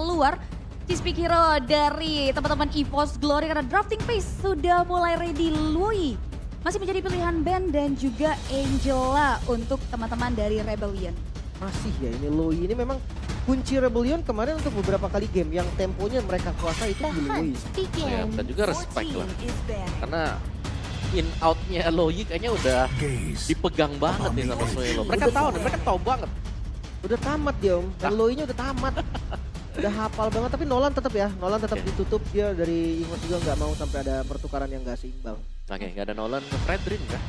keluar Cheese Hero dari teman-teman EVOS Glory karena drafting pace sudah mulai ready. Lui masih menjadi pilihan Ben dan juga Angela untuk teman-teman dari Rebellion. Masih ya ini Lui ini memang kunci Rebellion kemarin untuk beberapa kali game yang temponya mereka kuasa itu di Lui. Ya, dan juga respect lah. Karena in outnya Loyi kayaknya udah dipegang banget nih sama Suelo. Mereka tahu banget. Udah tamat dia Om, dan Lui-nya udah tamat. Udah hafal banget, tapi Nolan tetap ya. Nolan tetap ditutup, dia dari Ingos juga nggak mau sampai ada pertukaran yang nggak seimbang. Oke, nggak ada Nolan, Fredrin kah?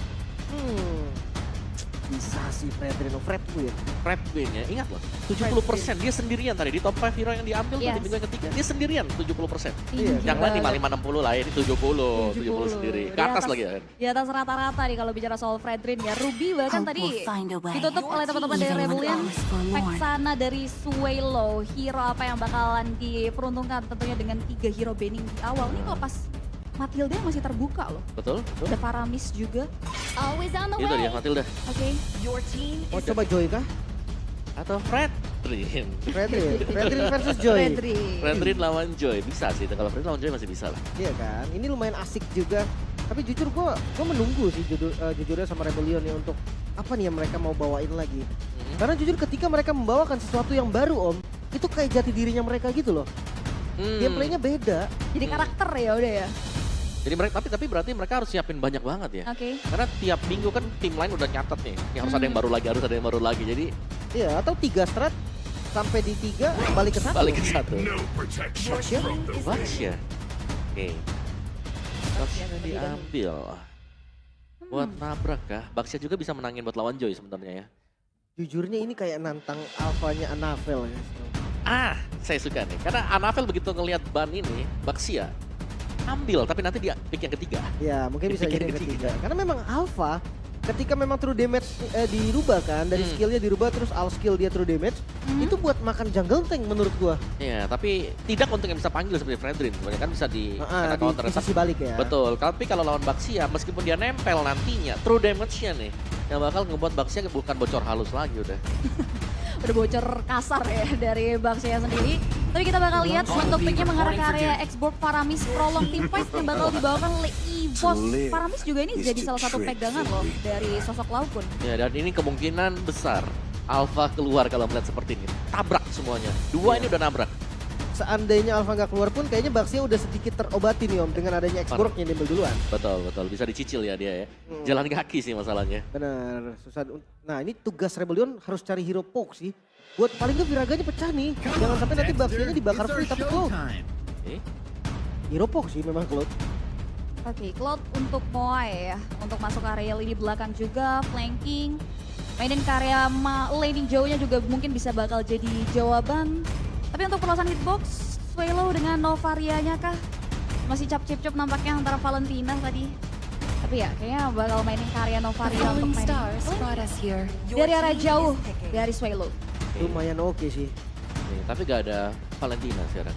Bisa sih Fredrin, Fredwin. Fredrin ya, ingat loh, 70% dia sendirian tadi di top 5 hero yang diambil tuh di minggu yang ketiga, dia sendirian 70%. Iya, Yang lain 55-60 lah, ini 70 sendiri. Ke atas lagi ya. Di atas rata-rata nih kalau bicara soal Fredrin ya. Ruby bahkan tadi ditutup oleh teman-teman dari Rebellion. Vexana dari Suelo, hero apa yang bakalan diperuntukkan tentunya dengan 3 hero banning di awal. Nih kok pas Matilda masih terbuka loh. Betul. Ada Paramis juga. Itu dia Matilda. Oke. Mau coba Joy kah? Atau Fredrin. Fredrin versus Joy. Fredrin lawan Joy, bisa sih. Kalau Fredrin lawan Joy masih bisa lah. Iya kan, ini lumayan asik juga. Tapi jujur gua menunggu sih jujurnya sama Rebellion ya untuk apa nih yang mereka mau bawain lagi. Karena jujur ketika mereka membawakan sesuatu yang baru Om, itu kayak jati dirinya mereka gitu loh. Gameplaynya beda. Jadi karakter ya udah ya. Jadi mereka tapi berarti mereka harus siapin banyak banget ya. Oke. Karena tiap minggu kan tim lain udah nyatet nih. Ini harus ada yang baru lagi, harus ada yang baru lagi. Jadi iya, atau 3 strat sampai di 3 balik ke 1. balik ke 1. Baxia. Oke. Baxia diambil. Buat nabrak kah? Baxia juga bisa menangin buat lawan Joy sebenarnya ya. Jujurnya ini kayak nantang alfanya Anavel ya. Saya suka nih. Karena Anavel begitu ngelihat ban ini, Baxia ambil, tapi nanti dia pick yang ketiga. Ya mungkin bisa jadi yang ketiga. Karena memang alpha ketika memang true damage dirubah kan, dari skillnya dirubah terus all skill dia true damage, itu buat makan jungle tank menurut gua. Iya, tapi tidak untuk yang bisa panggil seperti Fredrin. Sebenarnya kan bisa di counter. Di sisi balik ya. Betul, tapi kalau lawan Baxia, meskipun dia nempel nantinya, true damage-nya nih, yang bakal ngebuat Baxia bukan bocor halus lagi udah. Udah bocor kasar ya dari Baxia sendiri. Tapi kita bakal lihat untuk picknya mengarah ke area Xbox Paramis Prolong Team Fight yang bakal dibawakan oleh EVOS. Paramis juga ini jadi salah satu pegangan loh dari sosok Laukun. Ya, dan ini kemungkinan besar Alpha keluar kalau melihat seperti ini. Tabrak semuanya. Dua ini udah nabrak. Seandainya Alpha nggak keluar pun kayaknya Baxia udah sedikit terobati nih Om dengan adanya Xbox yang diambil duluan. Betul. Bisa dicicil ya dia ya. Jalan kaki sih masalahnya. Benar, susah. Nah ini tugas Rebellion harus cari hero poke sih. Buat paling nggak Viraganya pecah nih. Jangan sampai nanti Baxia-nya dibakar free tapi Cloud. Hero poke sih memang Cloud. Oke, Cloud untuk Moai ya. Untuk masuk area lini belakang juga, flanking. Mainin ke area laning jauhnya juga mungkin bisa bakal jadi jawaban. Tapi untuk perluasan hitbox, Suelo dengan Novarianya kah? Masih cap-cip-cip nampaknya antara Valentina tadi. Tapi ya kayaknya bakal mainin karya Novaria untuk mainin dari arah jauh dari Suelo. Lumayan oke sih. Tapi gak ada Valentina sekarang.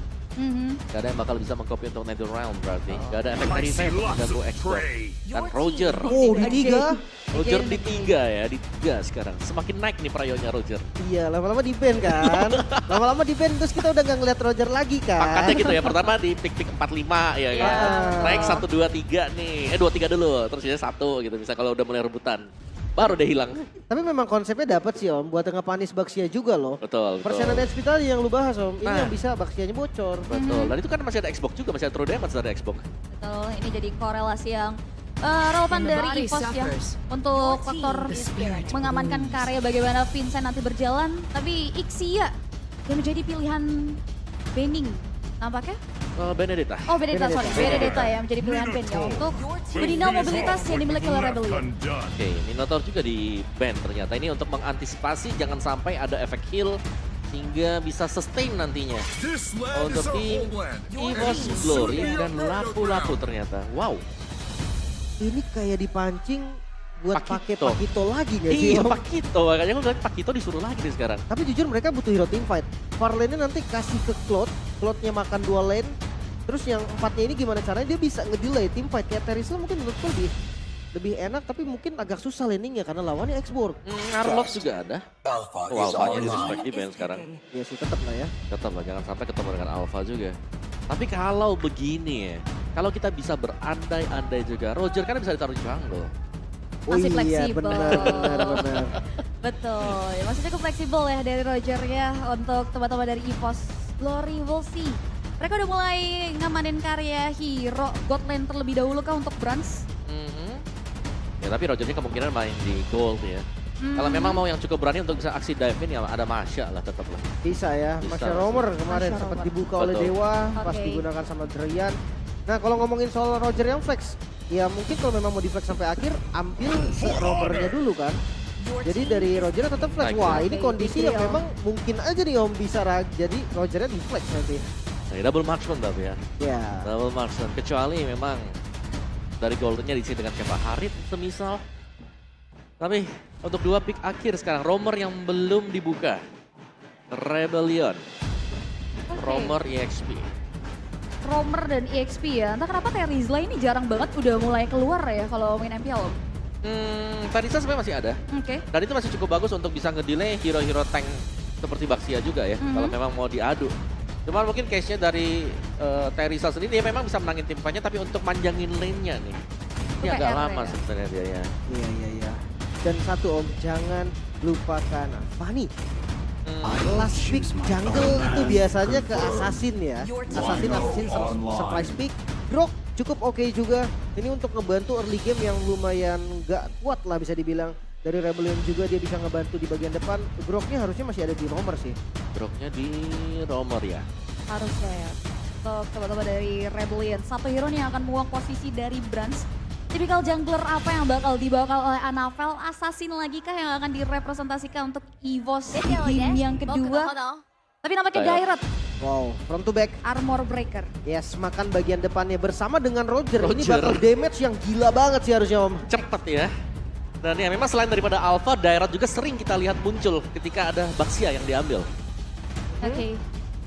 Gak ada yang bakal bisa mengcopy untuk Nether Realm berarti. Gak ada efek dari Fate mengganggu Xbox. Dan Roger. Di 3. Roger di 3 ya, di 3 sekarang. Semakin naik nih prayonya Roger. Iya, lama-lama di ban kan. Lama-lama di ban terus kita udah gak ngeliat Roger lagi kan. Pangkatnya gitu ya, pertama di pick 45 ya kan. Naik 1, 2, 3 nih. 2, 3 dulu, terus ya 1 gitu. Bisa kalau udah mulai rebutan. Baru deh hilang. Tapi memang konsepnya dapat sih Om, buat ngepanis Baxia juga loh. Betul. Persenan HP tadi yang lu bahas Om, ini yang bisa Baxianya bocor. Betul, dan itu kan masih ada Xbox juga, masih ada true damage dari Xbox. Betul, ini jadi korelasi yang relevan dari EVOS ya. Untuk faktor mengamankan karya bagaimana Vincent nanti berjalan. Tapi Ixia yang menjadi pilihan banning nampaknya. Benedetta. Oh Benedetta ya menjadi pilihan ban ya untuk minimal mobilitas yang dimiliki oleh Rebellion. Oke, Minotaur juga di ban ternyata. Ini untuk mengantisipasi jangan sampai ada efek heal sehingga bisa sustain nantinya. Untuk tim EVOS Glory dan Lapu-Lapu ternyata. Wow. Ini kayak dipancing buat pakai Pakito. Pakito lagi gak sih? Iya Om? Pakito, makanya gue bilang Pakito disuruh lagi nih sekarang. Tapi jujur mereka butuh hero team fight. Farlane-nya nanti kasih ke Cloud, Cloud-nya makan 2 lane. Terus yang 4-nya ini gimana caranya dia bisa ngedelay team fight. Kayak Terisla mungkin menurutku lebih lebih enak tapi mungkin agak susah landingnya karena lawannya X-Borg. Arlok juga ada. Oh, Alpha-nya disrespect di band sekarang. Iya sih tetap lah ya. Tetap lah, jangan sampai ketemu dengan Alpha juga. Tapi kalau begini ya, kalau kita bisa berandai-andai juga, Roger kan bisa ditaruh di jungle. Masih iya fleksibel. benar. Betul, masih cukup fleksibel ya dari Roger ya untuk teman-teman dari EVOS Glory. We'll see. Mereka udah mulai ngamanin karya hero God Lane terlebih dahulu kah untuk Brans? Ya tapi Rogernya kemungkinan main di gold ya. Kalau memang mau yang cukup berani untuk bisa aksi dive in ya ada Masya lah tetap lah. Bisa ya, Bisa, Masya Romer kemarin Masya sempat Romer. dibuka oleh Betul. Dewa, pas Oke. digunakan sama Dryan. Nah kalau ngomongin soal Roger yang flex, ya mungkin kalau memang mau di flex sampai akhir, ambil si Romernya dulu kan. Jadi dari Roger tetap flex. Baik. Wah ini Oke, kondisi gitu yang ya. memang mungkin aja nih Om bisa jadi Rogernya di flex nanti. Nah, double marksman tapi ya. Ya, Double marksman, kecuali memang dari goldennya diisi dengan Keva Harit semisal. Tapi untuk dua pick akhir sekarang, Romer yang belum dibuka. Rebellion, Oke. Romer EXP. Romer dan EXP ya, entah kenapa Terizla ini jarang banget udah mulai keluar ya kalau main MPL. Tarisa sebenarnya masih ada. Oke. Dan itu masih cukup bagus untuk bisa ngedelay hero-hero tank seperti Baxia juga ya. Kalau memang mau diadu. Cuman mungkin case-nya dari Teresa sendiri dia memang bisa menangin tim fight-nya, tapi untuk manjangin lane-nya nih. Ini Itu agak PR lama ya. sebenarnya dia ya. iya. Dan satu Om, jangan lupakan Fanny. Last pick jungle itu biasanya ke assassin ya. Assassin surprise pick. Grok cukup oke juga. Ini untuk ngebantu early game yang lumayan gak kuat lah bisa dibilang. Dari Rebellion juga dia bisa ngebantu di bagian depan. Groknya harusnya masih ada di Romer sih. Drop-nya di Romer ya. Harusnya ya. Untuk teman-teman dari Rebellion, satu hero nih yang akan menguak posisi dari Brans. Tipikal jungler apa yang bakal dibawa oleh Anavel? Assassin lagi kah yang akan direpresentasikan untuk EVOS di game yang kedua? Tapi nampaknya Direct. Direct, Wow, front to back. Armor Breaker. Yes, makan bagian depannya bersama dengan Roger. Ini Roger. bakal damage yang gila banget sih harusnya Om. Cepet ya. Dan ya memang selain daripada Alpha, Dairat juga sering kita lihat muncul ketika ada Baxia yang diambil. Oke,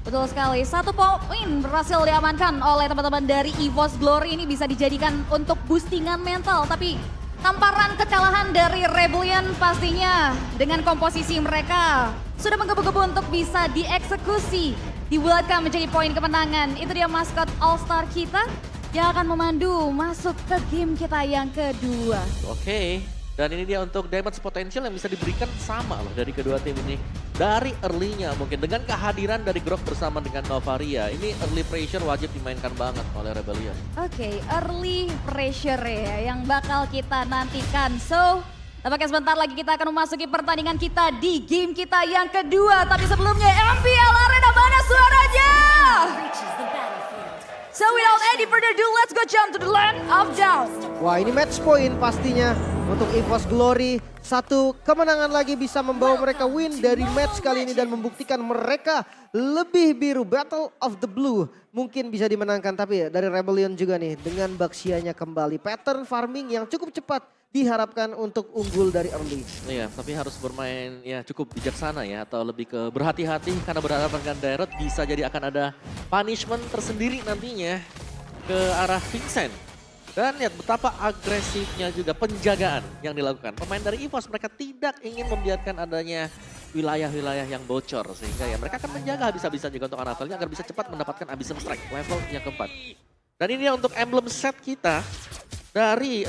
betul sekali. 1 poin berhasil diamankan oleh teman-teman dari EVOS Glory. Ini bisa dijadikan untuk boostingan mental. Tapi tamparan kekalahan dari Rebellion pastinya dengan komposisi mereka sudah menggebu-gebu untuk bisa dieksekusi. Dibuatkan menjadi poin kemenangan. Itu dia maskot All-Star kita yang akan memandu masuk ke game kita yang kedua. Oke. Dan ini dia untuk damage potential yang bisa diberikan sama loh dari kedua tim ini. Dari early-nya mungkin dengan kehadiran dari Grok bersama dengan Novaria. Ini early pressure wajib dimainkan banget oleh Rebellion. Oke, early pressure ya yang bakal kita nantikan. So, tampaknya sebentar lagi kita akan memasuki pertandingan kita di game kita yang kedua. Tapi sebelumnya MPL Arena, mana suaranya? So without any further ado, let's go jump to the land of down. Wah ini match point pastinya untuk EVOS Glory. Satu kemenangan lagi bisa membawa mereka win dari match kali ini dan membuktikan mereka lebih biru. Battle of the Blue mungkin bisa dimenangkan, tapi dari Rebellion juga nih dengan Baxianya kembali. Pattern farming yang cukup cepat diharapkan untuk unggul dari early. Iya, tapi harus bermain ya cukup bijaksana ya, atau lebih ke berhati-hati karena berhadapan dengan Dairat bisa jadi akan ada punishment tersendiri nantinya ke arah Vincent. Dan lihat betapa agresifnya juga penjagaan yang dilakukan. Pemain dari EVOS mereka tidak ingin membiarkan adanya wilayah-wilayah yang bocor, sehingga ya mereka akan menjaga habis-habisan juga untuk Anavelnya agar bisa cepat mendapatkan Abyssal Strike level yang keempat. Dan ini dia untuk emblem set kita dari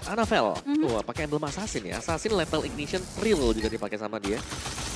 Anavel. Tuh, pakai emblem assassin ya. Assassin level ignition real juga dipakai sama dia.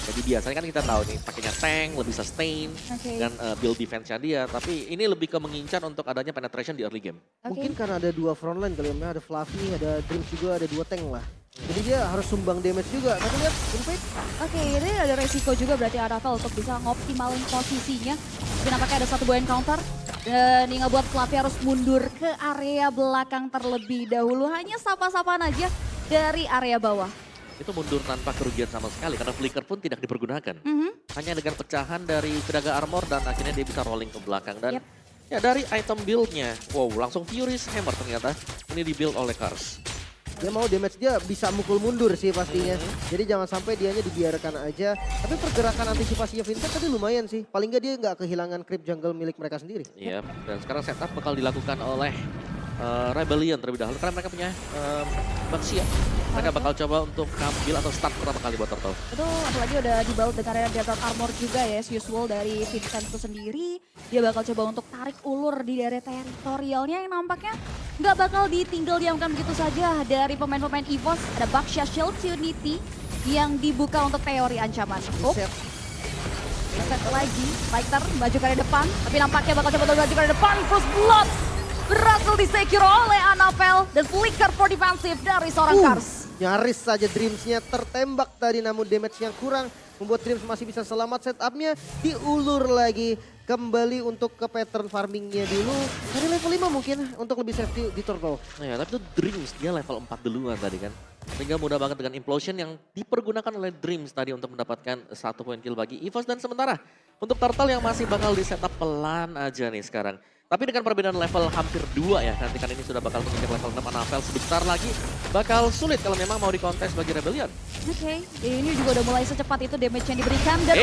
Jadi biasanya kan kita tahu nih pakainya tank, lebih sustain Oke. dan build defense-nya dia. Tapi ini lebih ke mengincar untuk adanya penetration di early game. Mungkin karena ada dua frontline kali ya, ada Fluffy, ada Dreams juga, ada dua tank lah. Jadi dia harus sumbang damage juga. Tapi lihat, Invade. Oke, ini ada resiko juga berarti Anavel untuk bisa ngoptimalin posisinya. Tapi nampaknya ada satu buah encounter. Dan ini ngebuat Fluffy harus mundur ke area belakang terlebih dahulu. Hanya sapa-sapaan aja dari area bawah. Itu mundur tanpa kerugian sama sekali karena flicker pun tidak dipergunakan. Hanya dengan pecahan dari tenaga armor dan akhirnya dia bisa rolling ke belakang. Dan ya dari item build-nya, wow langsung Furious Hammer ternyata. Ini di-build oleh Kars. Dia mau damage dia bisa mukul mundur sih pastinya. Jadi jangan sampai dianya dibiarkan aja. Tapi pergerakan antisipasinya Vincent tadi lumayan sih. Paling nggak dia nggak kehilangan creep jungle milik mereka sendiri. Iya, dan sekarang setup bakal dilakukan oleh Rebellion terlebih dahulu karena mereka punya Baxia. Mereka bakal coba untuk ambil atau start pertama kali buat Turtle. Betul, apalagi udah dibalut dengan area Desert Armor juga ya, as usual dari Vincent itu sendiri. Dia bakal coba untuk tarik ulur di daerah teritorialnya yang nampaknya nggak bakal ditinggal diamkan begitu saja dari pemain-pemain EVOS. Ada Baxia Shield Unity yang dibuka untuk teori ancaman. Reset. Reset lagi, Fighter maju ke arah depan, tapi nampaknya bakal coba maju ke arah depan. First Blood berhasil disecure oleh Annabelle dan flicker for defensive dari seorang Kars. Nyaris saja Dreams-nya tertembak tadi namun damage yang kurang membuat Dreams masih bisa selamat. Setup-nya diulur lagi kembali untuk ke pattern farmingnya dulu. Dari level 5 mungkin untuk lebih safety di Turtle. Nah ya, tapi itu Dreams dia level 4 duluan tadi kan. Sehingga mudah banget dengan Implosion yang dipergunakan oleh Dreams tadi untuk mendapatkan 1 poin kill bagi EVOS. Dan sementara untuk Turtle yang masih bakal di setup pelan aja nih sekarang. Tapi dengan perbedaan level hampir 2 ya, nanti kan ini sudah bakal menginjak level 6, Annabelle sebentar lagi bakal sulit kalau memang mau dikontes bagi Rebellion. Oke, ini juga udah mulai secepat itu damage yang diberikan. Dan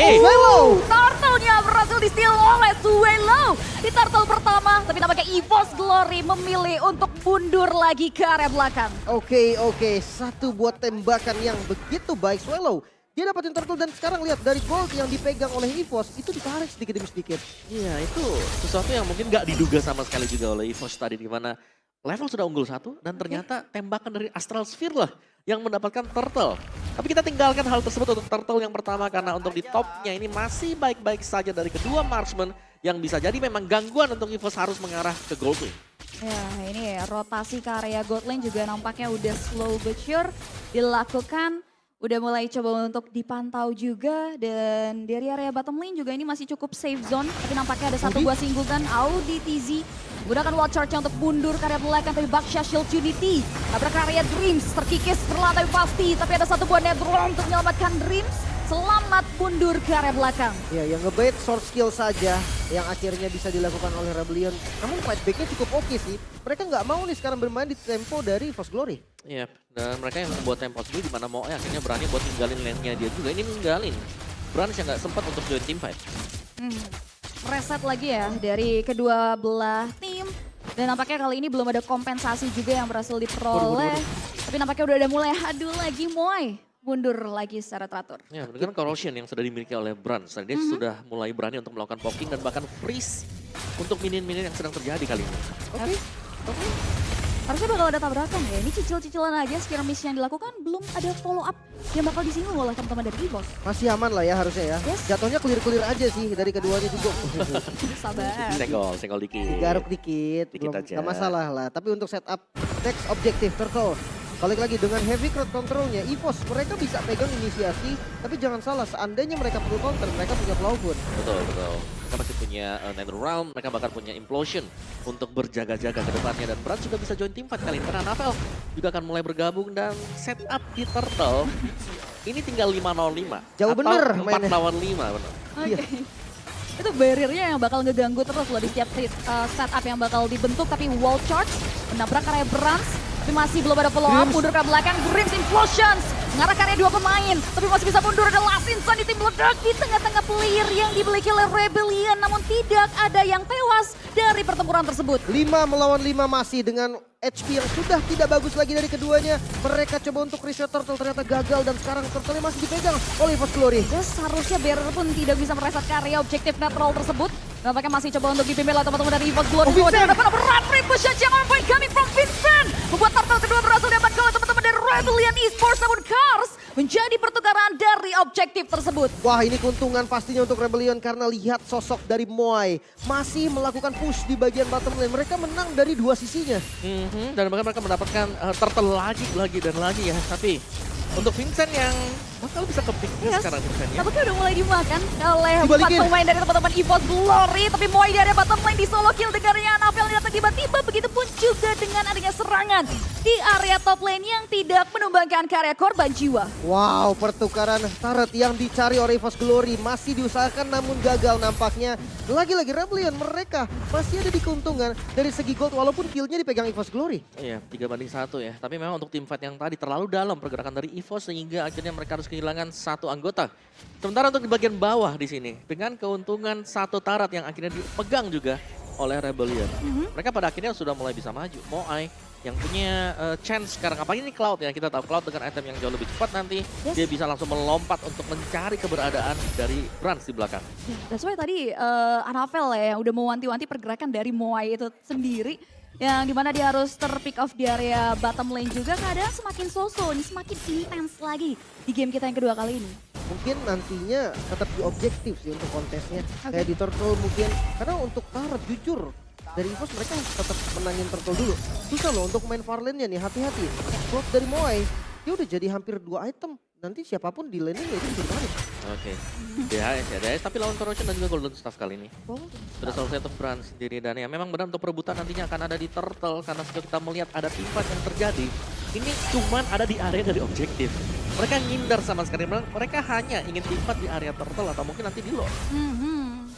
Turtle-nya berhasil di-steal oleh Suelo di Turtle pertama. Tapi nampaknya EVOS Glory memilih untuk mundur lagi ke area belakang. Oke, satu buat tembakan yang begitu baik Swallow. Dia dapatin Turtle dan sekarang lihat dari gold yang dipegang oleh EVOS itu ditarik sedikit demi sedikit. Iya itu sesuatu yang mungkin gak diduga sama sekali juga oleh EVOS tadi. Di mana level sudah unggul 1 dan ternyata tembakan dari Astral Sphere lah yang mendapatkan Turtle. Tapi kita tinggalkan hal tersebut untuk Turtle yang pertama karena untuk di topnya ini masih baik-baik saja dari kedua marksman yang bisa jadi memang gangguan untuk EVOS harus mengarah ke gold lane. Ya ini ya, rotasi ke area gold lane juga nampaknya udah slow but sure dilakukan. Udah mulai coba untuk dipantau juga dan dari area bottom lane juga ini masih cukup safe zone. Tapi nampaknya ada satu buah singgungan Audi TZ. Gunakan wall charge untuk mundur ke area belakang tapi Baxia Shield Unity. Tabrak area Dreams terkikis berlantai pasti tapi ada satu buah netherall untuk menyelamatkan Dreams. Selamat mundur ke area belakang. Ya yang ngebait sword skill saja yang akhirnya bisa dilakukan oleh Rebellion. Namun fightbacknya cukup oke sih. Mereka nggak mau nih sekarang bermain di tempo dari EVOS Glory. Iya, dan mereka yang membuat tempo sendiri dimana Moe akhirnya berani buat ninggalin lane-nya dia juga. Ini ninggalin Brans yang nggak sempat untuk join team fight. Reset lagi ya dari kedua belah tim. Dan nampaknya kali ini belum ada kompensasi juga yang berhasil diperoleh. Tapi nampaknya udah ada mulai adu lagi Moe. Mundur lagi secara teratur. Ya, dengan corrosion yang sudah dimiliki oleh Brans. Dia sudah mulai berani untuk melakukan poking dan bahkan freeze untuk minion-minion yang sedang terjadi kali ini. Oke. Harusnya bakal ada tabrakan ya. Ini cicil-cicilan aja skirmish yang dilakukan. Belum ada follow up yang bakal disinggung oleh teman-teman dari EVOS. Masih aman lah ya harusnya ya. Yes. Jatuhnya clear-clear aja sih dari keduanya juga. Sabar. Senggol dikit. Digaruk dikit, belum aja. gak masalah lah. Tapi untuk setup next objektif Turtle. Balik lagi dengan heavy crowd controlnya, EVOS mereka bisa pegang inisiasi, tapi jangan salah seandainya mereka perlu counter, mereka punya Plowful. Betul. Mereka masih punya Nether Realm, mereka bakal punya Implosion untuk berjaga-jaga ke depannya. Dan Brans juga bisa join team fight kali ini karena Annabelle juga akan mulai bergabung dan setup di Turtle. Ini tinggal 5-0-5. Jauh bener atau 4 mainnya. lawan 5 bener. Oke. Itu barriernya yang bakal ngeganggu terus loh di setiap setup yang bakal dibentuk. Tapi wall charge menabrak area Brans. Tapi masih belum ada follow up, mundur ke belakang, Dreams Implosions. Mengarah ke area 2 pemain, tapi masih bisa mundur. Ada Last Insanity meledak di tengah-tengah player yang dimiliki oleh Rebellion. Namun tidak ada yang tewas dari pertempuran tersebut. 5 melawan 5 masih dengan HP yang sudah tidak bagus lagi dari keduanya. Mereka coba untuk reset Turtle ternyata gagal dan sekarang Turtle masih dipegang oleh EVOS Glory. Ya seharusnya barrier pun tidak bisa mereset ke area objektif netral tersebut. Nampaknya masih coba untuk dipimpin oleh teman-teman dari EVOS Glory. Vincent! Ada berat reputation yang on point coming from Vincent. Membuat Turtle kedua berhasil diamankan oleh teman-teman dari Rebellion Esports. Namun Kars menjadi pertukaran dari objektif tersebut. Wah ini keuntungan pastinya untuk Rebellion karena lihat sosok dari Moai masih melakukan push di bagian bottom lane. Mereka menang dari dua sisinya. Dan bahkan mereka mendapatkan Turtle lagi dan lagi ya. Tapi untuk Vincent yang bakal bisa kepick sekarang Vincent ya. Tampaknya udah mulai dimakan oleh 4 Dibalikin. pemain dari teman-teman EVOS Glory. Tapi Moai dari bottom lane di solo kill dengarnya Annabelle datang tiba-tiba. Begitupun juga dengan adanya serangan di area top lane yang tidak menumbangkan ke area korban jiwa. Wow pertukaran turret yang dicari oleh EVOS Glory masih diusahakan namun gagal nampaknya. Lagi-lagi Rebellion mereka masih ada di keuntungan dari segi gold walaupun killnya dipegang EVOS Glory. Iya 3-1 ya. Tapi memang untuk tim fight yang tadi terlalu dalam pergerakan dari EVOS sehingga akhirnya mereka harus kehilangan satu anggota. Sementara untuk di bagian bawah di sini dengan keuntungan satu turret yang akhirnya dipegang juga oleh Rebellion. Mereka pada akhirnya sudah mulai bisa maju. Moai yang punya chance sekarang, apalagi ini Cloud ya, kita tahu Cloud dengan item yang jauh lebih cepat nanti, dia bisa langsung melompat untuk mencari keberadaan dari Brans di belakang. That's why tadi Anavel ya yang udah mewanti-wanti pergerakan dari Moai itu sendiri. Yang dimana dia harus terpick off di area bottom lane juga, keadaan semakin so-so, ini semakin intens lagi di game kita yang kedua kali ini. Mungkin nantinya tetap di objektif sih untuk kontesnya. Kayak di Turtle mungkin. Karena untuk Turret jujur. Dari EVOS mereka tetap menangin Turtle dulu. Susah loh untuk main far lane-nya nih, hati-hati. Cloud dari Moai, dia udah jadi hampir 2 item. Nanti siapapun di lane-nya itu bisa dibalik. Oke, DHS ya, DHS tapi lawan Corrosion dan juga Golden Staff kali ini. Sudah selesai untuk Brans sendiri dan ya memang benar untuk perebutan nantinya akan ada di Turtle. Karena setelah kita melihat ada teamfight yang terjadi, ini cuman ada di area dari objektif. Mereka ngindar sama sekali, mereka hanya ingin teamfight di area Turtle atau mungkin nanti di low.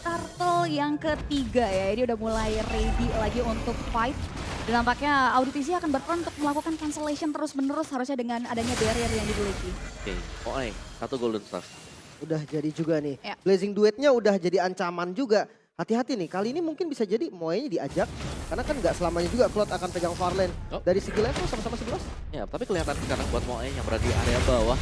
Turtle yang ketiga ya, ini udah mulai ready lagi untuk fight. Dan nampaknya Auditisi akan berperan untuk melakukan cancellation terus-menerus harusnya dengan adanya barrier yang dimiliki. Oke, Moai, 1 Golden Staff. Udah jadi juga nih. Ya. Blazing Duetnya udah jadi ancaman juga. Hati-hati nih, kali ini mungkin bisa jadi Moai diajak. Karena kan nggak selamanya juga Cloud akan pegang far lane. Dari segi level sama-sama 11. Ya, tapi kelihatan sekarang buat Moai yang berada di area bawah.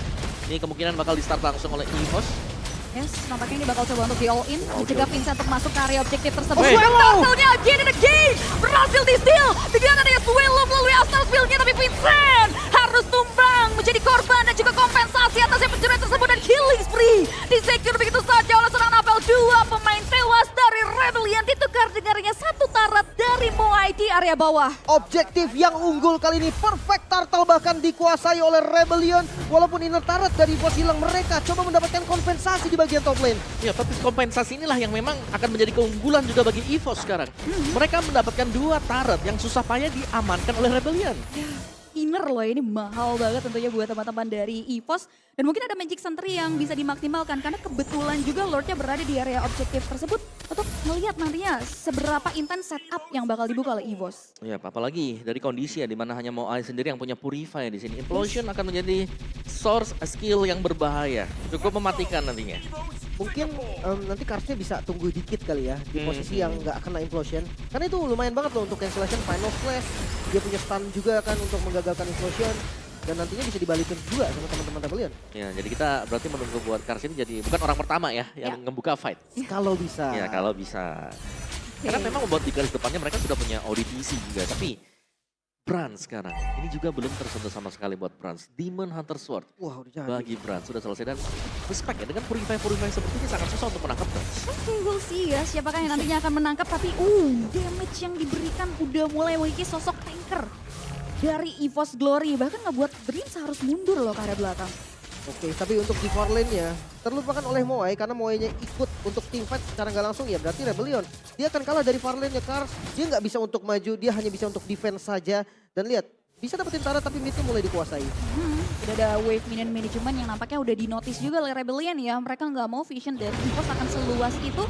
Ini kemungkinan bakal di-start langsung oleh EVOS. Yes, nampaknya ini bakal coba untuk di all in, mencegah Vincent untuk masuk ke area objektif tersebut. Swallow! Turtle-nya again and again, berhasil di-steal dengan adanya Swallow melalui Astral Spill-nya, tapi Vincent harus tumbang menjadi korban dan juga kompensasi atas yang pencurian tersebut dan killing spree. Di-secure begitu saja oleh seorang Navel, 2 pemain tewas dari Rebellion ditukar dengarnya 1 Turret dari Moai di area bawah. Objektif yang unggul kali ini, perfect Turtle bahkan dikuasai oleh Rebellion. Walaupun inner turret dari bot hilang, mereka coba mendapatkan kompensasi di bagian top lane. Ya, tapi kompensasi inilah yang memang akan menjadi keunggulan juga bagi EVOS sekarang. Mereka mendapatkan 2 turret yang susah payah diamankan oleh Rebellion. Inner loh, ini mahal banget tentunya buat teman-teman dari EVOS. Dan mungkin ada Magic Sentry yang bisa dimaksimalkan karena kebetulan juga Lordnya berada di area objektif tersebut untuk melihat nantinya seberapa intens setup yang bakal dibuka oleh EVOS. Ya, apalagi dari kondisi ya, dimana hanya Moai sendiri yang punya Purify di sini. Implosion akan menjadi source skill yang berbahaya, cukup mematikan nantinya. Mungkin nanti Karsnya bisa tunggu dikit kali ya di posisi yang nggak kena implosion. Karena itu lumayan banget loh untuk cancellation, final flash. Dia punya stun juga kan untuk menggagalkan implosion. Dan nantinya bisa dibalikin juga sama teman-teman Rebellion. Ya, jadi kita berarti menunggu buat Kars ini jadi bukan orang pertama ya yang ngebuka fight. Kalau bisa. Ya, kalau bisa. Karena memang buat di garis depannya mereka sudah punya ODTC juga, tapi Brans sekarang ini juga belum tersentuh sama sekali buat Brans. Demon Hunter Sword Wah, udah jadi. bagi Brans sudah selesai dan respect ya, dengan Purify seperti ini sangat susah untuk menangkap Brans. Oke, we'll see ya siapakah yang nantinya akan menangkap. Tapi damage yang diberikan udah mulai memiliki sosok tanker dari EVOS Glory. Bahkan ngebuat Dreams harus mundur loh ke arah belakang. Oke, tapi untuk di far lane-nya terlupakan oleh Moai karena Moai-nya ikut untuk teamfight secara nggak langsung ya berarti Rebellion. Dia akan kalah dari far lane-nya Kars. Dia nggak bisa untuk maju, dia hanya bisa untuk defense saja. Dan lihat, bisa dapetin Tara tapi mid-nya mulai dikuasai. Udah ada wave minion management yang nampaknya udah di-notice juga oleh Rebellion ya. Mereka nggak mau vision dari EVOS akan seluas itu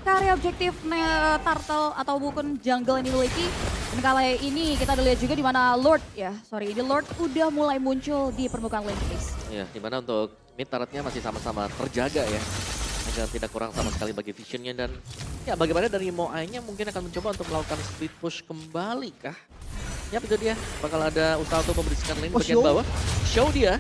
ke area objektif Turtle atau bukan jungle yang dimiliki. Dan kali ini kita udah lihat juga di mana Lord ini Lord udah mulai muncul di permukaan lane phase. Ya, dimana untuk mid turretnya masih sama-sama terjaga ya. Agar tidak kurang sama sekali bagi visionnya dan ya bagaimana dari Moai-nya mungkin akan mencoba untuk melakukan split push kembali kah? Ya itu dia, bakal ada usaha untuk membersihkan lane bagian bawah. Show dia,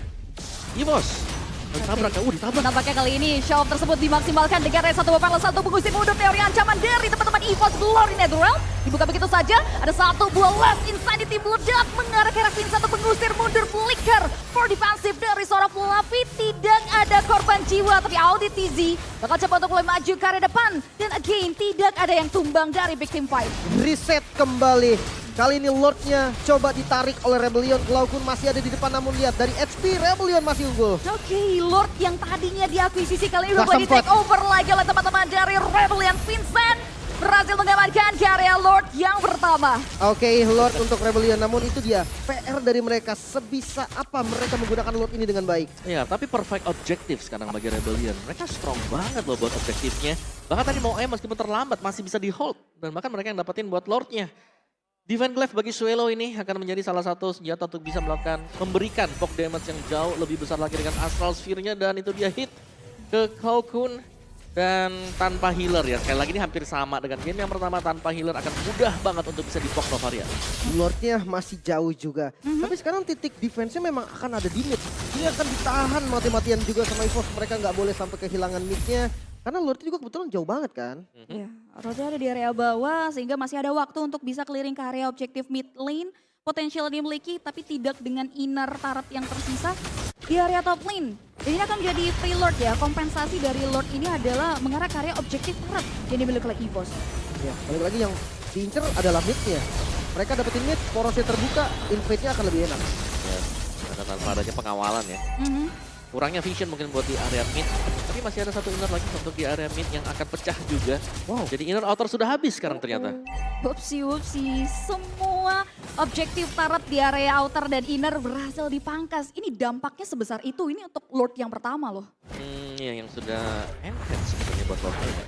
EVOS. Ditabrak, ditabrak. Nampaknya kali ini show tersebut dimaksimalkan dengan satu bapak satu pengusir mundur teori ancaman dari teman-teman EVOS Glory Netherrealm. Dibuka begitu saja, ada 1 buah last insanity meledak mengarah ke arah Vincent untuk mengusir mundur flicker for defensive dari seorang Flappy. Tidak ada korban jiwa, tapi Auditisi bakal coba untuk mulai maju ke arah depan. Dan again, tidak ada yang tumbang dari big team fight. Reset kembali. Kali ini Lordnya coba ditarik oleh Rebellion. Cloud pun masih ada di depan namun lihat dari HP Rebellion masih unggul. Oke, Lord yang tadinya diakuisisi kali ini udah mulai di take over lagi oleh teman-teman dari Rebellion. Vincent berhasil mengamankan ke area Lord yang pertama. Oke, Lord untuk Rebellion. Namun itu dia PR dari mereka. Sebisa apa mereka menggunakan Lord ini dengan baik. Ya, tapi perfect objektif sekarang bagi Rebellion. Mereka strong banget loh buat objektifnya. Bahkan tadi Moai meskipun terlambat masih bisa di hold. Dan bahkan mereka yang dapetin buat Lordnya. Divine Glaive bagi Swallow ini akan menjadi salah satu senjata untuk bisa memberikan poke damage yang jauh lebih besar lagi dengan Astral Sphere-nya. Dan itu dia hit ke Cocoon. Dan tanpa healer ya, sekali lagi ini hampir sama dengan game yang pertama, tanpa healer akan mudah banget untuk bisa di-block Novaria. Lordnya masih jauh juga. Tapi sekarang titik defense-nya memang akan ada di mid. Dia akan ditahan mati-matian juga sama EVOS. Mereka nggak boleh sampai kehilangan mid-nya. Karena Lordnya juga kebetulan jauh banget kan. Ya, Roger ada di area bawah sehingga masih ada waktu untuk bisa clearing ke area objektif mid lane. Potensial dimiliki tapi tidak dengan inner turret yang tersisa di area top lane. Dan ini akan menjadi free Lord ya. Kompensasi dari Lord ini adalah mengarah ke area objektif turret yang dimiliki oleh EVOS. Ya, balik lagi yang diincer adalah mid-nya. Mereka dapetin mid, porosnya terbuka, invade-nya akan lebih enak. Ya, karena tanpa adanya pengawalan ya. Kurangnya vision mungkin buat di area mid. Tapi masih ada satu inner lagi untuk di area mid yang akan pecah juga. Wow. Jadi inner outer sudah habis sekarang ternyata. Whoopsie. Semua objektif turret di area outer dan inner berhasil dipangkas. Ini dampaknya sebesar itu. Ini untuk Lord yang pertama loh. Ya yang sudah enhance sebetulnya buat Lord ya.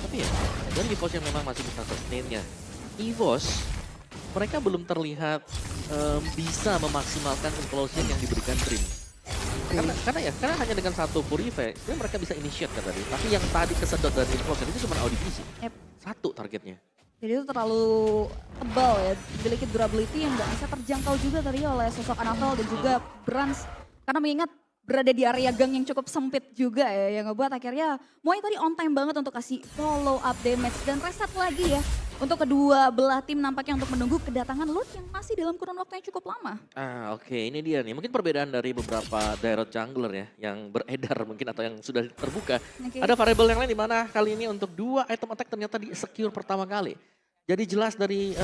Tapi ya, dari EVOS yang memang masih bisa sustain-nya. EVOS, mereka belum terlihat bisa memaksimalkan implosion yang diberikan Dream. Karena hanya dengan satu Purify, mereka bisa initiate kan tadi. Tapi yang tadi kesedot dari implosion itu cuma audisi. Yep. Satu targetnya. Jadi itu terlalu tebal ya, memiliki durability yang nggak bisa terjangkau juga tadi oleh sosok Anavel dan juga Brans. Karena mengingat berada di area gang yang cukup sempit juga ya, yang ngebuat akhirnya Moe tadi on time banget untuk kasih follow up damage dan reset lagi ya. Untuk kedua belah tim nampaknya untuk menunggu kedatangan Lord yang masih dalam kurun waktu yang cukup lama. Oke, ini dia nih. Mungkin perbedaan dari beberapa direct jungler ya, yang beredar mungkin atau yang sudah terbuka. Ada variable yang lain di mana kali ini untuk 2 item attack ternyata di secure pertama kali. Jadi jelas dari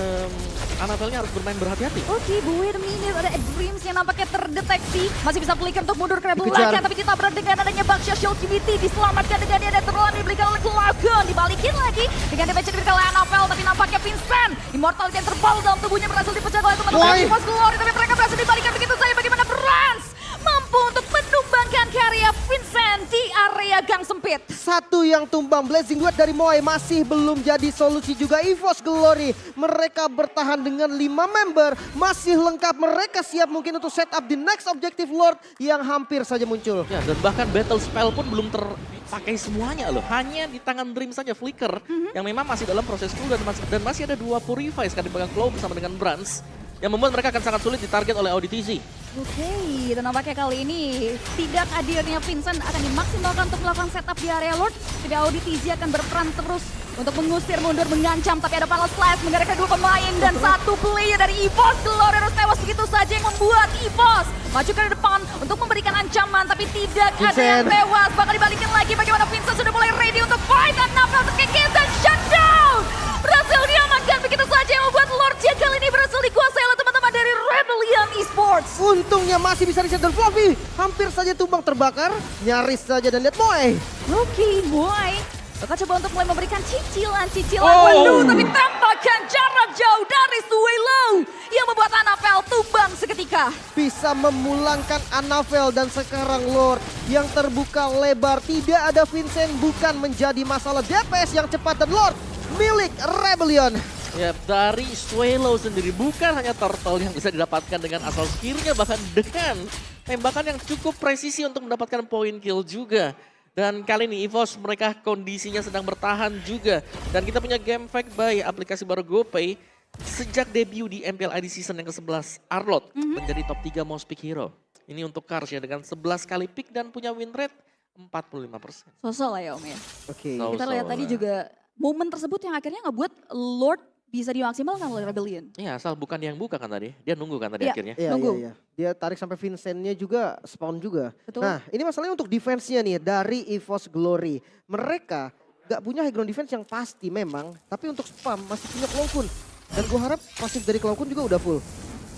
Anavelnya harus bermain berhati-hati. Oke, wait a minute. Ada Dreams yang nampaknya terdeteksi. Masih bisa flicker untuk mundur ke belakang. Tapi ditabrak dengan adanya Baksha Shield GBT. Diselamatkan dengan dia dan terlalu diberikan oleh Klagen. Dibalikin lagi dengan damage diberikan oleh Anavel. Tapi nampaknya Vincent. Immortality yang terbal dalam tubuhnya berhasil dipecah oleh teman-teman EVOS Glory. Tapi mereka berhasil dibalikan begitu saja. Bagaimana Brans mampu untuk menumbangkan karya Vincent di area gang sempit. Satu yang tumbang, Blazing Duet dari Moe masih belum jadi solusi juga. EVOS Glory, mereka bertahan dengan 5 member, masih lengkap. Mereka siap mungkin untuk setup the next objective Lord yang hampir saja muncul. Ya, dan bahkan battle spell pun belum terpakai semuanya loh. Hanya di tangan Dream saja Flicker yang memang masih dalam proses full dan masih ada 2 Purify sekali dipegang Claw bersama dengan Brans. Yang membuat mereka akan sangat sulit ditarget oleh Auditz. Oke, dan nampaknya kali ini tidak hadirnya Vincent akan dimaksimalkan untuk melakukan setup di area Lord. Tidak, Auditz akan berperan terus untuk mengusir mundur, mengancam. Tapi ada Palace Slash mengerakkan 2 pemain dan 1 player dari EVOS Glory harus tewas begitu saja yang membuat EVOS maju ke depan untuk memberikan ancaman. Tapi tidak ada yang tewas, bakal dibalikin lagi. Bagaimana Vincent sudah mulai ready untuk fight dan Navel untuk kick dan shutdown. Berhasil diamankan begitu saja yang membuat Lord yang kali ini berhasil dikuasai oleh teman-teman dari Rebellion Esports. Untungnya masih bisa reset dan Fluffy. Hampir saja tumbang terbakar. Nyaris saja dan lihat Moe. Oke, Moe. Bakal coba untuk mulai memberikan cicilan penuh. Tapi tembakan jarak jauh dari Suelo yang membuat Anavel tumbang seketika. Bisa memulangkan Anavel dan sekarang Lord yang terbuka lebar. Tidak ada Vincent, bukan menjadi masalah. DPS yang cepat dan Lord milik Rebellion. Ya, dari Suelo sendiri bukan hanya turtle yang bisa didapatkan dengan asal skillnya, bahkan dengan tembakan yang cukup presisi untuk mendapatkan point kill juga. Dan kali ini EVOS mereka kondisinya sedang bertahan juga. Dan kita punya game fact by aplikasi baru GoPay. Sejak debut di MPL ID season yang ke-11, Arlott menjadi top 3 most pick hero. Ini untuk Cars ya, dengan 11 kali pick dan punya win rate 45%. Sosok lah ya Om ya. Oke. Kita lihat tadi juga momen tersebut yang akhirnya ngebuat Lord bisa dimaksimalkan oleh Rebellion. Iya, asal bukan yang buka kan tadi. Dia nunggu kan tadi akhirnya. Iya, Nunggu. iya. Dia tarik sampai Vincent-nya juga spawn juga. Betul. Nah, ini masalahnya untuk defense-nya nih dari EVOS Glory. Mereka gak punya high ground defense yang pasti memang, tapi untuk spam masih punya Cloakun. Dan gue harap pasif dari Cloakun juga udah full.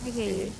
Oke.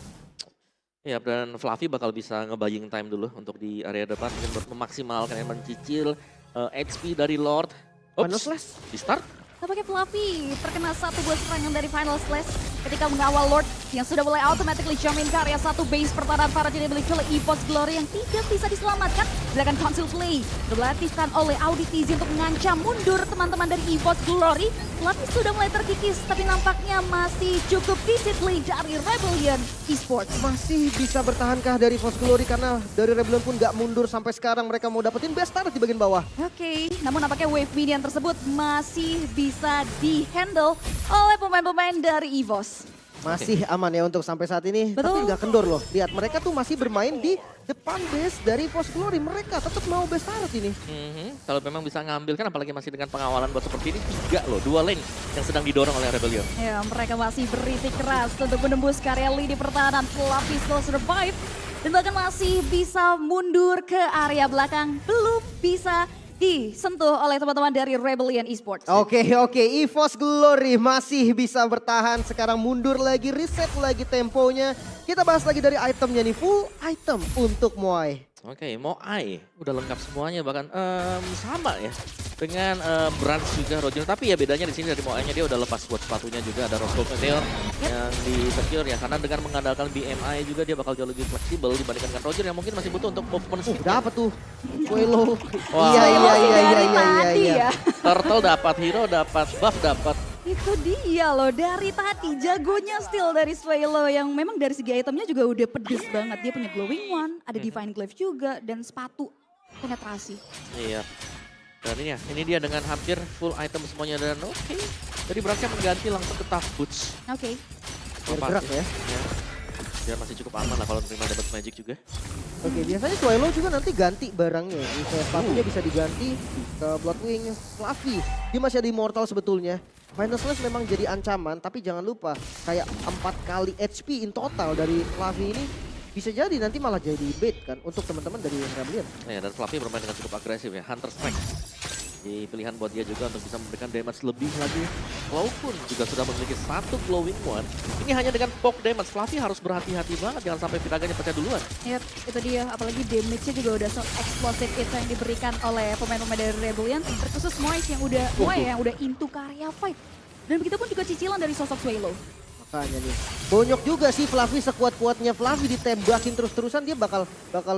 Ya, dan Fluffy bakal bisa nge-buying time dulu untuk di area depan. Mungkin buat memaksimalkan dan mencicil HP dari Lord. Final Slash. Di start. Tampaknya Fluffy terkena 1 buah serangan dari Final Slash ketika mengawal Lord yang sudah mulai automatically jump in ke area 1 base pertahanan para jadi milik EVOS Glory yang tidak bisa diselamatkan. Silakan Council Play berlatihkan oleh Auditizi untuk mengancam mundur teman-teman dari EVOS Glory. Fluffy sudah mulai terkikis tapi nampaknya masih cukup disiplin dari Rebellion Esports. Masih bisa bertahankah dari EVOS Glory karena dari Rebellion pun nggak mundur sampai sekarang. Mereka mau dapetin best start di bagian bawah. Oke, namun nampaknya wave minion tersebut masih bisa di-handle oleh pemain-pemain dari EVOS. Masih aman ya untuk sampai saat ini. Betul. Tapi nggak kendor loh. Lihat mereka tuh masih bermain di depan base dari EVOS Glory. Mereka tetap mau best start ini. Kalau memang bisa ngambil kan apalagi masih dengan pengawalan buat seperti ini. 3 loh, 2 lane yang sedang didorong oleh Rebellion. Ya, mereka masih berisi keras untuk menembus karya lini pertahanan. Fluffy still survive dan bahkan masih bisa mundur ke area belakang. Belum bisa disentuh oleh teman-teman dari Rebellion Esports. Oke, EVOS Glory masih bisa bertahan. Sekarang mundur lagi, reset lagi temponya. Kita bahas lagi dari itemnya nih, full item untuk Moai. Oke, Moai udah lengkap semuanya, bahkan sama ya dengan Branch juga Roger. Tapi ya bedanya di sini dari Moai-nya dia udah lepas buat sepatunya juga, ada Rose Gold Meteor yang di secure ya, karena dengan mengandalkan BMI juga dia bakal jauh lebih fleksibel dibandingkan dengan Roger yang mungkin masih butuh untuk movement speed. Dapat tuh, Swelo. Wah. Tadi ya. Turtle dapat, hero dapat, buff dapat. Itu dia loh, dari tadi jagonya still dari Swelo yang memang dari segi itemnya juga udah pedes banget. Dia punya Glowing One, ada Divine Glaive juga, dan sepatu penetrasi. Iya. Dan ini dia dengan hampir full item semuanya dan oke. Jadi Branch-nya mengganti langsung ke Tough Boots. Oke. Bergerak ya. Biar masih cukup aman lah kalau terima dapat magic juga. Oke, biasanya Swelo juga nanti ganti barangnya. Misalnya sepatunya bisa diganti ke Bloodwing, Fluffy. Dia masih ada Immortal sebetulnya. Minusless memang jadi ancaman, tapi jangan lupa kayak 4 kali HP in total dari Fluffy ini bisa jadi nanti malah jadi bait kan untuk teman-teman dari Rebellion. Ya, dan Fluffy bermain dengan cukup agresif ya. Hunter Strike di pilihan buat dia juga untuk bisa memberikan damage lebih lagi. Walaupun juga sudah memiliki 1 Glowing One, ini hanya dengan poke damage. Fluffy harus berhati-hati banget jangan sampai Piraganya pecah duluan. Yap, itu dia. Apalagi damage-nya juga udah so explosive itu yang diberikan oleh pemain-pemain dari Rebellion. Terkhusus Moai yang udah into karya fight. Dan begitu pun juga cicilan dari sosok Swelo. Makanya nih, bonyok juga sih Fluffy, sekuat-kuatnya Fluffy ditembakin terus-terusan dia bakal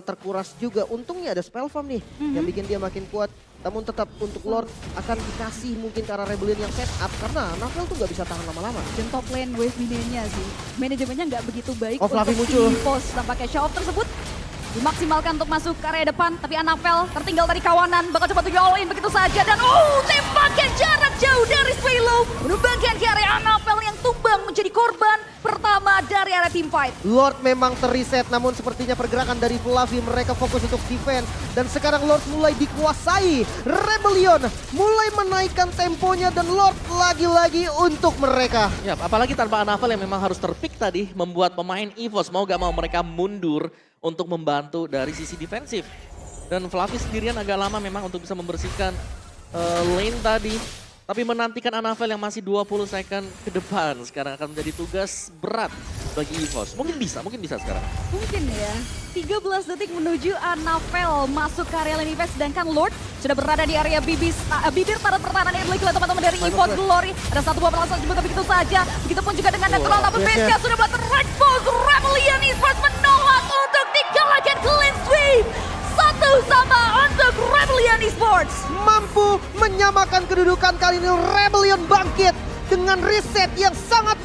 terkuras juga. Untungnya ada spell farm nih yang bikin dia makin kuat. Namun tetap untuk Lord akan dikasih mungkin ke arah Rebellion yang set up karena Navel tuh nggak bisa tahan lama-lama. Dan top lane wave minionnya sih, manajemennya nggak begitu baik Fluffy untuk muncul. si pos tampaknya show off tersebut. Dimaksimalkan untuk masuk ke area depan, tapi Anavel tertinggal dari kawanan, bakal coba all in begitu saja. Dan tembakan jarak jauh dari Swelo menumbangkan ke area Anavel yang tumbang menjadi korban pertama dari area team fight. Lord memang terreset, namun sepertinya pergerakan dari Fluffy mereka fokus untuk defense. Dan sekarang Lord mulai dikuasai. Rebellion mulai menaikkan temponya dan Lord lagi-lagi untuk mereka. Ya, apalagi tanpa Anavel yang memang harus terpick tadi, membuat pemain EVOS mau gak mau mereka mundur untuk membantu dari sisi defensif. Dan Fluffy sendirian agak lama memang untuk bisa membersihkan lane tadi. Tapi menantikan Anavel yang masih 20 second ke depan sekarang akan menjadi tugas berat bagi EVOS. Mungkin bisa sekarang. Mungkin ya. 13 detik menuju Anavel masuk ke area lane defense, sedangkan Lord sudah berada di area bibir taruh pertahanan yang dimiliki oleh teman-teman dari EVOS Glory. Ada 1 buah perlawanan juga begitu saja. Begitupun juga dengan Natural, tapi Base sudah melakukan red pose. Rebellion Esports menolak untuk dikalahkan clean sweep. 1-1 untuk Rebellion Esports. Mampu menyamakan kedudukan kali ini Rebellion bangkit dengan reset yang sangat